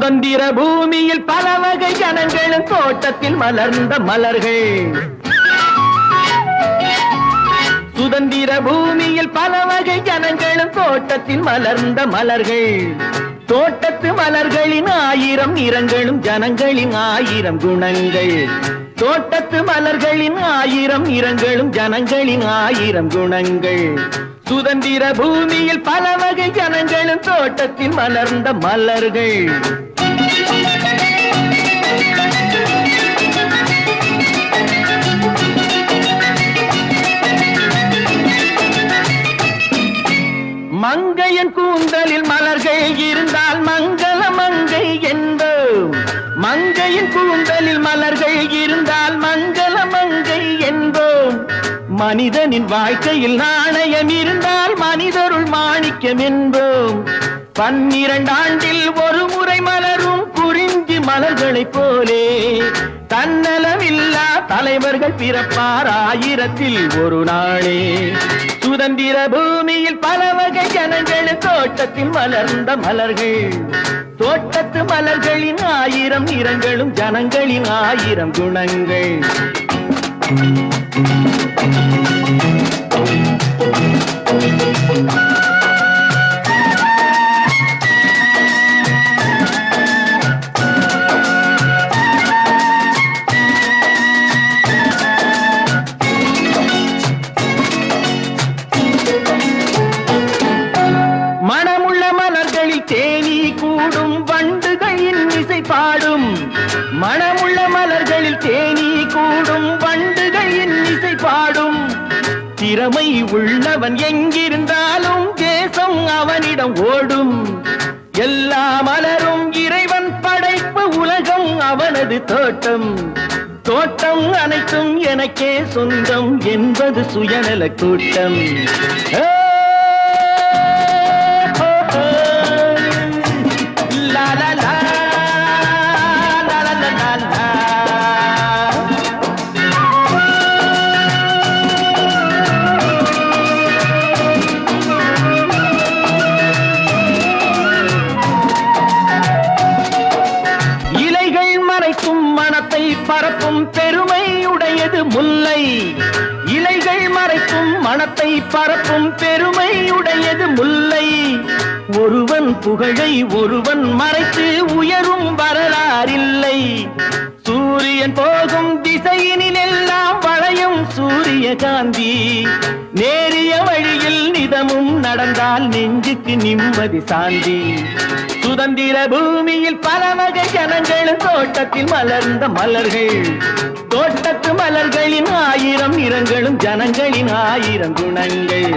சுதந்திர பூமியில் பல வகை ஜனங்களும் தோட்டத்தில் மலர்ந்த மலர்கள். சுதந்திர பூமியில் பல வகை ஜனங்களும் தோட்டத்தில் மலர்ந்த மலர்கள். தோட்டத்து மலர்களின் ஆயிரம் நிறங்களும் ஜனங்களின் ஆயிரம் குணங்கள். தோட்டத்து மலர்களின் ஆயிரம் நிறங்களும் ஜனங்களின் ஆயிரம் குணங்கள். சுதந்திர பூமியில் பல வகை ஜனங்களும் தோட்டத்தில் மலர்ந்த மலர்கள். மங்கையன் கூந்தலில் மலர்கள் இருந்தால் மங்கள மங்கை என்போம். மங்கையின் கூந்தலில் மலர்கள் இருந்தால் மங்கள மங்கை என்போம். மனிதனின் வாழ்க்கையில் நாணயம் இருந்தால் மனிதருள் மாணிக்கம் என்போம். 12 ஆண்டில் ஒரு முறை மலரும் குறிஞ்சி மலர்களைப் போலே தன்னலமில்லா தலைவர்கள் பிறப்பார் ஆயிரத்தில் ஒரு நாளே. சுதந்திர பூமியில் பல வகை ஜனங்கள் தோட்டத்தில் மலர்ந்த மலர்கள். தோட்டத்து மலர்களின் ஆயிரம் நிறங்களும் ஜனங்களின் ஆயிரம் குணங்கள். மனமுள்ள மலர்களில் தேனி கூடும் வண்டுகளின் இசை பாடும். மனமுள்ள மலர்களில் தேனி கூடும் வண்டுகளின் இசை பாடும். திறமை உள்ளவன் எங்கிருந்தாலும் தேசம் அவனிடம் ஓடும். எல்லா மலரும் இறைவன் படைப்பு, உலகம் அவனது தோட்டம். தோட்டம் அனைத்தும் எனக்கே சொந்தம் என்பது சுயநல கூட்டம். மனத்தை பரப்பும் பெருமை உடையது முல்லை. இலைகள் மறைக்கும் மனத்தை பரப்பும் பெருமை உடையது முல்லை. ஒருவன் புகழை ஒருவன் மறைத்து உயரும் வரலாறில்லை. சூரியன் போகும் திசையினில் எல்லாம் வளையும் சூரியகாந்தி. நேரிய வழியில் நிதமும் நடந்தால் நெஞ்சுக்கு நிம்மதி சாந்தி. சுதந்திர பூமியில் பல வகை ஜனங்கள் தோட்டத்தில் மலர்ந்த மலர்கள். தோட்டத்து மலர்களின் ஆயிரம் நிறங்களும் ஜனங்களின் ஆயிரம் குணங்கள்.